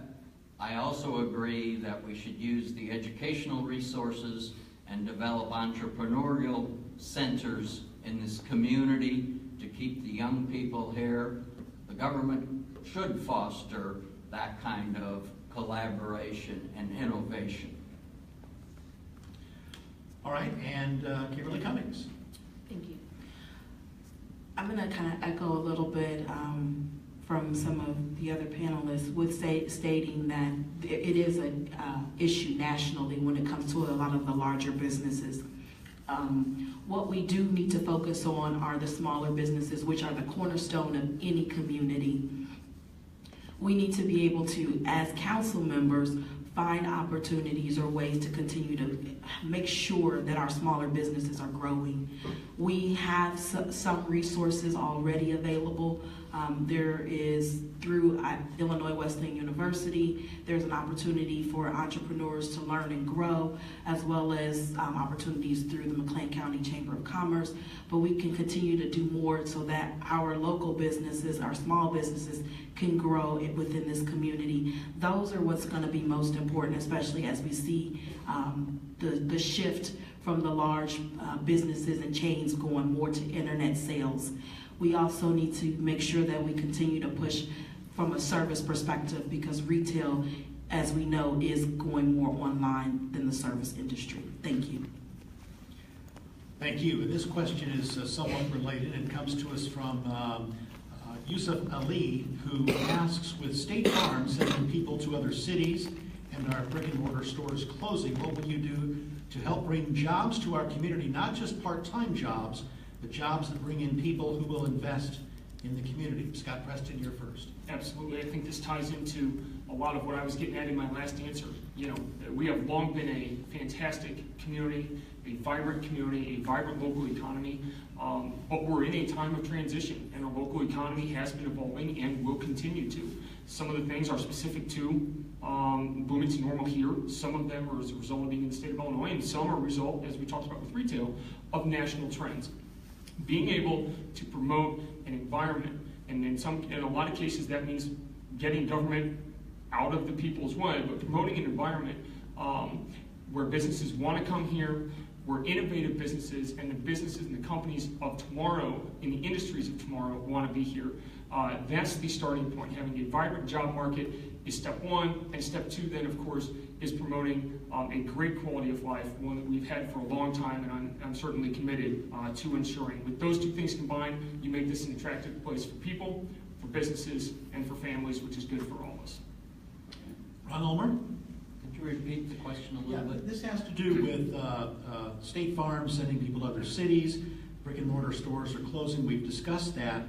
I also agree that we should use the educational resources and develop entrepreneurial centers in this community to keep the young people here. The government should foster that kind of collaboration and innovation. All right, and Kimberly Cummings. Thank you. I'm going to kind of echo a little bit from some of the other panelists with stating that it is an issue nationally when it comes to a lot of the larger businesses. What we do need to focus on are the smaller businesses, which are the cornerstone of any community. We need to be able to, as council members, find opportunities or ways to continue to make sure that our smaller businesses are growing. We have some resources already available. There is, through Illinois Wesleyan University, there's an opportunity for entrepreneurs to learn and grow, as well as opportunities through the McLean County Chamber of Commerce. But we can continue to do more so that our local businesses, our small businesses, can grow within this community. Those are what's going to be most important, especially as we see the shift from the large businesses and chains going more to internet sales. We also need to make sure that we continue to push from a service perspective, because retail, as we know, is going more online than the service industry. Thank you. Thank you. This question is somewhat related and comes to us from Yusuf Ali, who asks, with State Farm sending people to other cities and our brick and mortar stores closing, what will you do to help bring jobs to our community, not just part-time jobs, but jobs that bring in people who will invest in the community? Scott Preston, you're first. Absolutely. I think this ties into a lot of what I was getting at in my last answer. You know, we have long been a fantastic community, a vibrant community, a vibrant local economy, but we're in a time of transition, and our local economy has been evolving and will continue to. Some of the things are specific to Bloomington Normal here. Some of them are as a result of being in the state of Illinois, and some are a result, as we talked about with retail, of national trends. Being able to promote an environment, and in a lot of cases that means getting government out of the people's way, but promoting an environment where businesses want to come here, where innovative businesses and the businesses and the companies of tomorrow, in the industries of tomorrow, want to be here. That's the starting point. Having a vibrant job market is step one, and step two then, of course, is promoting a great quality of life, one that we've had for a long time, and I'm certainly committed to ensuring. With those two things combined, you make this an attractive place for people, for businesses, and for families, which is good for all of us. Ron Ulmer? Could you repeat the question a little bit? This has to do with State Farm sending people to other cities. Brick and mortar stores are closing. We've discussed that.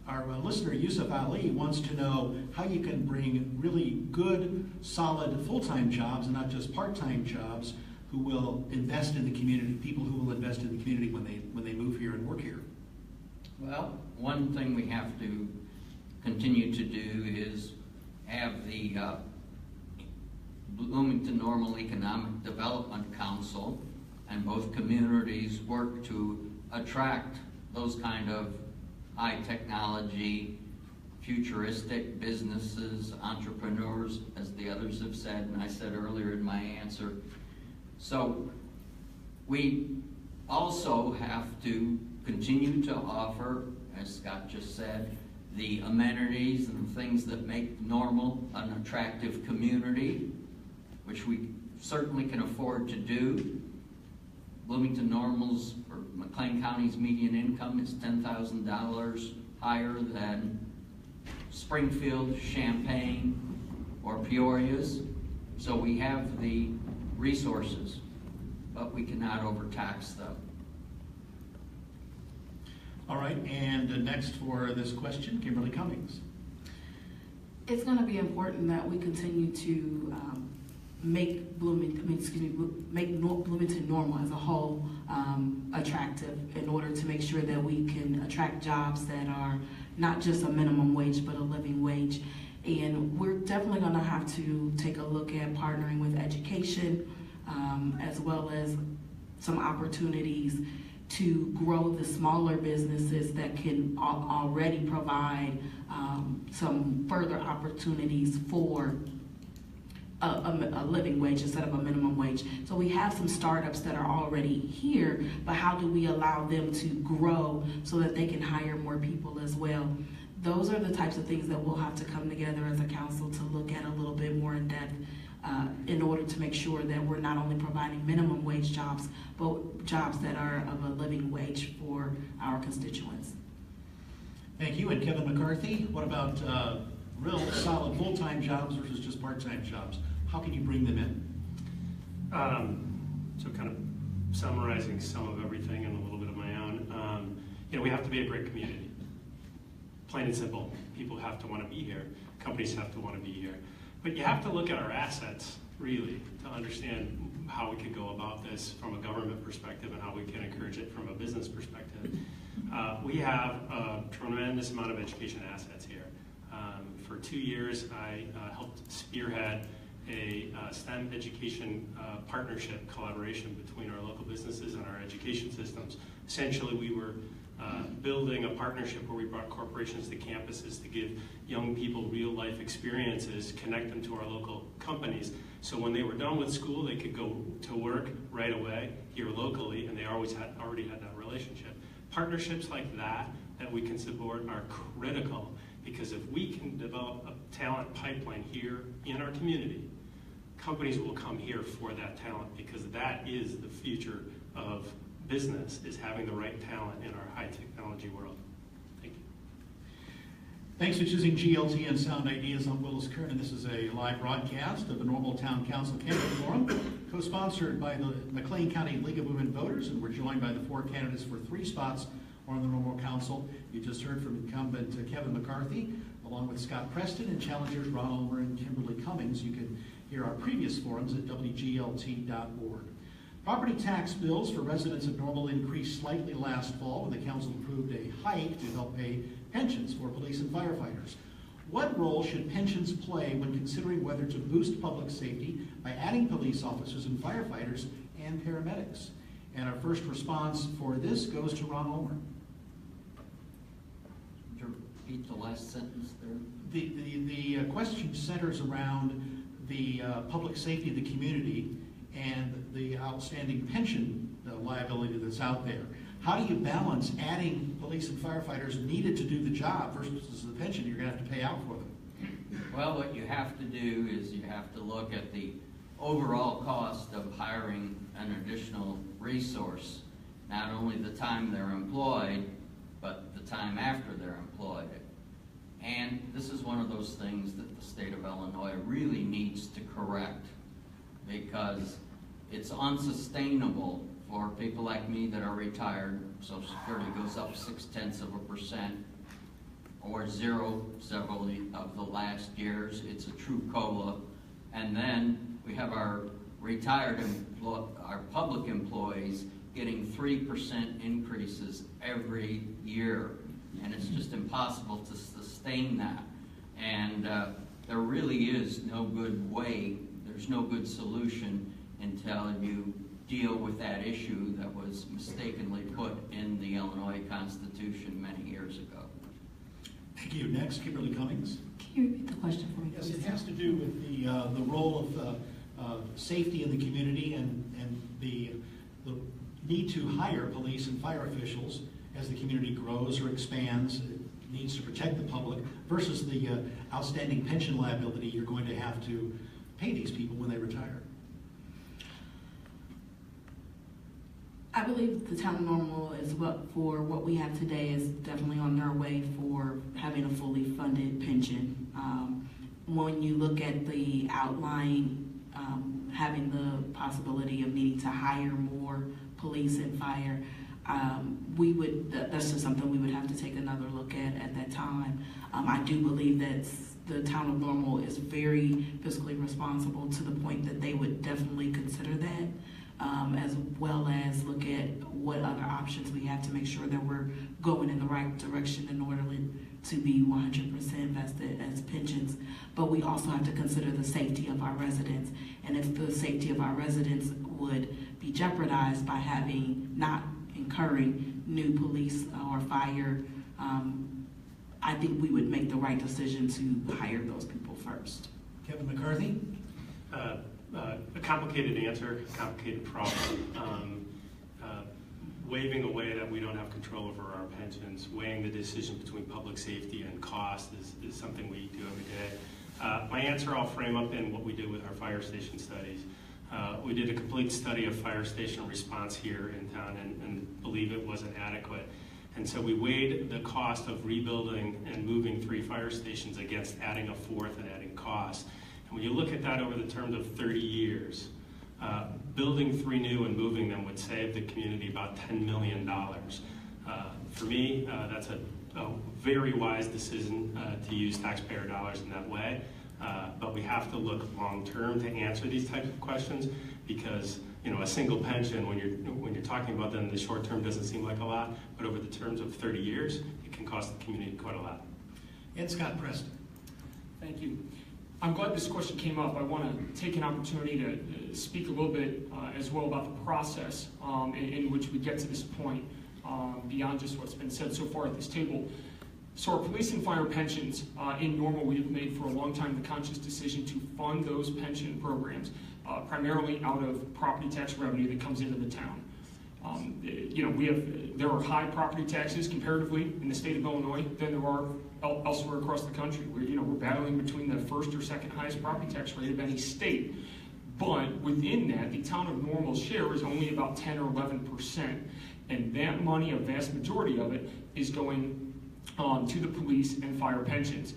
Our listener, Yusuf Ali, wants to know how you can bring really good, solid, full-time jobs and not just part-time jobs who will invest in the community, people who will invest in the community when they move here and work here. Well, one thing we have to continue to do is have the Bloomington Normal Economic Development Council and both communities work to attract those kind of high technology, futuristic businesses, entrepreneurs, as the others have said, and I said earlier in my answer. So we also have to continue to offer, as Scott just said, the amenities and things that make Normal an attractive community, which we certainly can afford to do. Bloomington Normal's, or McLean County's median income is $10,000 higher than Springfield, Champaign, or Peoria's. So we have the resources, but we cannot overtax them. All right, and next for this question, Kimberly Cummings. It's going to be important that we continue to make Bloomington Normal as a whole attractive, in order to make sure that we can attract jobs that are not just a minimum wage, but a living wage. And we're definitely going to have to take a look at partnering with education, as well as some opportunities to grow the smaller businesses that can already provide some further opportunities for a living wage instead of a minimum wage. So we have some startups that are already here, but how do we allow them to grow so that they can hire more people as well? Those are the types of things that we'll have to come together as a council to look at a little bit more in depth, in order to make sure that we're not only providing minimum wage jobs, but jobs that are of a living wage for our constituents. Thank you. And Kevin McCarthy, what about real solid full-time jobs versus just part-time jobs? How can you bring them in? So kind of summarizing some of everything and a little bit of my own. We have to be a great community. Plain and simple. People have to want to be here. Companies have to want to be here. But you have to look at our assets, really, to understand how we could go about this from a government perspective and how we can encourage it from a business perspective. We have a tremendous amount of education assets here. For 2 years, I helped spearhead a STEM education partnership collaboration between our local businesses and our education systems. Essentially, we were building a partnership where we brought corporations to campuses to give young people real-life experiences, connect them to our local companies. So when they were done with school, they could go to work right away here locally, and they already had that relationship. Partnerships like that we can support are critical, because if we can develop a talent pipeline here in our community, companies will come here for that talent, because that is the future of business, is having the right talent in our high technology world. Thank you. Thanks for choosing GLT and Sound Ideas. I'm Willis Kern, and this is a live broadcast of the Normal Town Council Candidate Forum, co-sponsored by the McLean County League of Women Voters, and we're joined by the 4 candidates for 3 spots on the Normal Council. You just heard from incumbent Kevin McCarthy, along with Scott Preston, and challengers Ron Ulmer and Kimberly Cummings. You can hear our previous forums at wglt.org. Property tax bills for residents of Normal increased slightly last fall when the council approved a hike to help pay pensions for police and firefighters. What role should pensions play when considering whether to boost public safety by adding police officers and firefighters and paramedics? And our first response for this goes to Ron Ulmer. Could you repeat the last sentence there? The question centers around the public safety of the community and the outstanding pension liability that's out there. How do you balance adding police and firefighters needed to do the job versus the pension you're going to have to pay out for them? Well, what you have to do is you have to look at the overall cost of hiring an additional resource, not only the time they're employed, but the time after they're employed. And this is one of those things that the state of Illinois really needs to correct, because it's unsustainable for people like me that are retired. Social Security goes up 0.6%, or zero several of the last years. It's a true COLA. And then we have our retired, our public employees getting 3% increases every year. And it's just impossible to sustain that. And there really is no good way, there's no good solution until you deal with that issue that was mistakenly put in the Illinois Constitution many years ago. Thank you. Next, Kimberly Cummings. Can you repeat the question for me, Yes, please? it has to do with the role of safety in the community and the need to hire police and fire officials as the community grows or expands. It needs to protect the public versus the outstanding pension liability you're going to have to pay these people when they retire. I believe the town of Normal is for what we have today is definitely on their way for having a fully funded pension. When you look at the outline, having the possibility of needing to hire more police and fire, that's just something we would have to take another look at that time. I do believe that the town of Normal is very fiscally responsible to the point that they would definitely consider that. As well as look at what other options we have to make sure that we're going in the right direction in order to be 100% vested as pensions. But we also have to consider the safety of our residents. And if the safety of our residents would be jeopardized by not incurring new police or fire, I think we would make the right decision to hire those people first. Kevin McCarthy? A complicated answer, a complicated problem. Waving away that we don't have control over our pensions, weighing the decision between public safety and cost is something we do every day. My answer I'll frame up in what we did with our fire station studies. We did a complete study of fire station response here in town and believe it wasn't adequate. And so we weighed the cost of rebuilding and moving 3 fire stations against adding a 4th and adding costs. And when you look at that over the terms of 30 years, building 3 new and moving them would save the community about $10 million. For me, that's a very wise decision to use taxpayer dollars in that way. But we have to look long-term to answer these types of questions, because a single pension, when you're talking about them in the short term, doesn't seem like a lot, but over the terms of 30 years, it can cost the community quite a lot. And Scott Preston. Thank you. I'm glad this question came up. I want to take an opportunity to speak a little bit as well about the process in which we get to this point. beyond just what's been said so far at this table. So our police and fire pensions, in Normal, we have made for a long time the conscious decision to fund those pension programs, primarily out of property tax revenue that comes into the town. There are high property taxes comparatively in the state of Illinois than there are elsewhere across the country. We're battling between the first or second highest property tax rate of any state. But within that, the town of Normal's share is only about 10 or 11%. And that money, a vast majority of it, is going to the police and fire pensions.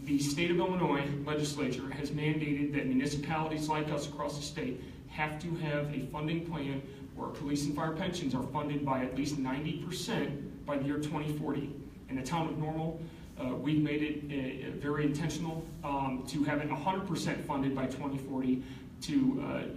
The state of Illinois legislature has mandated that municipalities like us across the state have to have a funding plan where police and fire pensions are funded by at least 90% by the year 2040. In the town of Normal, we've made it very intentional to have it 100% funded by 2040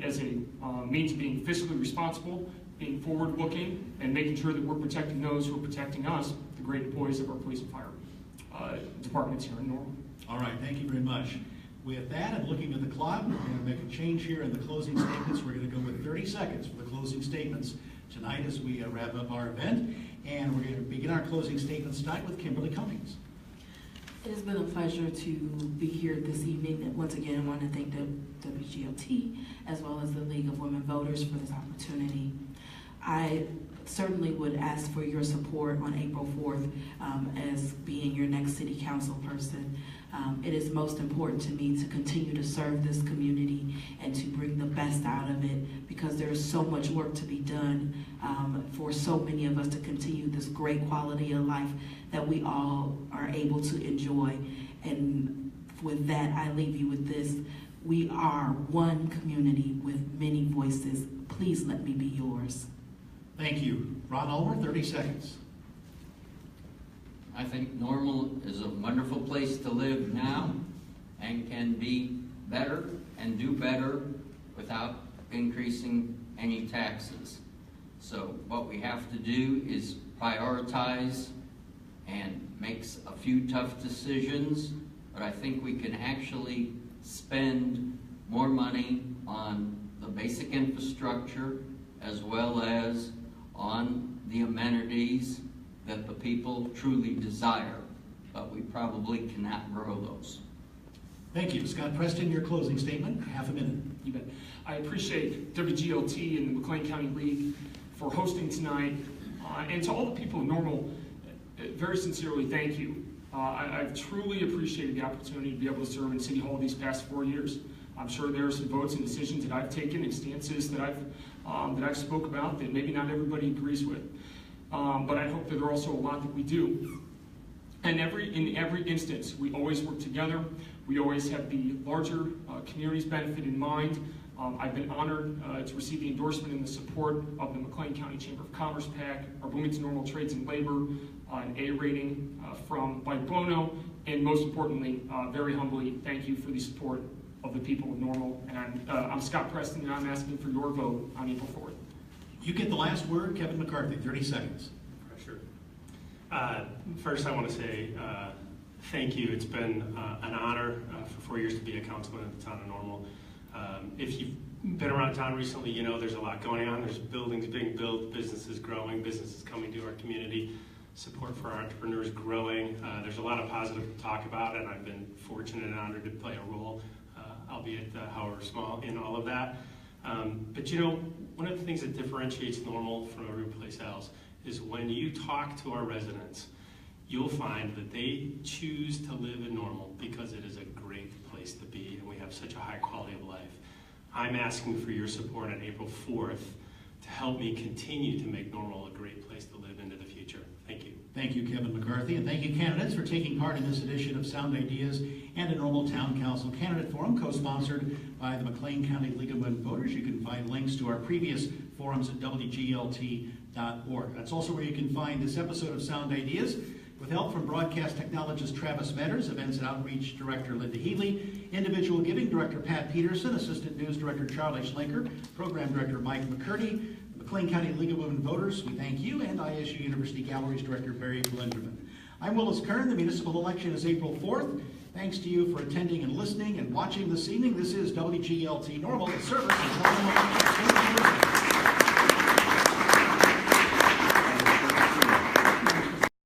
as a means of being fiscally responsible, being forward-looking, and making sure that we're protecting those who are protecting us, the great employees of our police and fire departments here in Normal. All right, thank you very much. With that, and looking at the clock, we're going to make a change here in the closing statements. We're going to go with 30 seconds for the closing statements tonight as we wrap up our event. And we're going to begin our closing statements tonight with Kimberly Cummings. It has been a pleasure to be here this evening. And once again, I want to thank the WGLT as well as the League of Women Voters for this opportunity. I certainly would ask for your support on April 4th as being your next city council person. It is most important to me to continue to serve this community and to bring the best out of it, because there is so much work to be done for so many of us to continue this great quality of life that we all are able to enjoy. And with that, I leave you with this. We are one community with many voices. Please let me be yours. Thank you. Ron Ulmer, 30 seconds. I think Normal is a wonderful place to live now and can be better and do better without increasing any taxes. So what we have to do is prioritize and make a few tough decisions, but I think we can actually spend more money on the basic infrastructure as well as on the amenities that the people truly desire, but we probably cannot grow those. Thank you. Scott Preston, your closing statement, half a minute. You bet. I appreciate WGLT and the McLean County League for hosting tonight, and to all the people of Normal, very sincerely thank you. I've truly appreciated the opportunity to be able to serve in City Hall these past 4 years. I'm sure there are some votes and decisions that I've taken and stances that I've spoke about that maybe not everybody agrees with. But I hope that there are also a lot that we do. And in every instance, we always work together. We always have the larger community's benefit in mind. I've been honored to receive the endorsement and the support of the McLean County Chamber of Commerce PAC, our Bloomington Normal Trades and Labor, an A rating from Beigh Bono, and most importantly, very humbly, thank you for the support of the people of Normal. And I'm Scott Preston, and I'm asking for your vote on April 4th. You get the last word, Kevin McCarthy, 30 seconds. Sure. First, I want to say thank you. It's been an honor for 4 years to be a councilman in the town of Normal. If you've been around town recently, you know there's a lot going on. There's buildings being built, businesses growing, businesses coming to our community, support for our entrepreneurs growing. There's a lot of positive to talk about, and I've been fortunate and honored to play a role, albeit however small, in all of that. But you know, one of the things that differentiates Normal from every place else is when you talk to our residents, you'll find that they choose to live in Normal because it is a great place to be and we have such a high quality of life. I'm asking for your support on April 4th to help me continue to make Normal a great place to live into the future. Thank you. Thank you, Kevin McCarthy, and thank you, candidates, for taking part in this edition of Sound Ideas and a Normal Town Council Candidate Forum, co-sponsored by the McLean County League of Women Voters. You can find links to our previous forums at WGLT.org. That's also where you can find this episode of Sound Ideas, with help from broadcast technologist Travis Metters, Events and Outreach Director Linda Healy, Individual Giving Director Pat Peterson, Assistant News Director Charlie Schlenker, Program Director Mike McCurdy, McLean County League of Women Voters, we thank you, and ISU University Galleries Director Barry Blenderman. I'm Willis Kern. The municipal election is April 4th. Thanks to you for attending and listening and watching this evening. This is WGLT Normal, the service of Normal.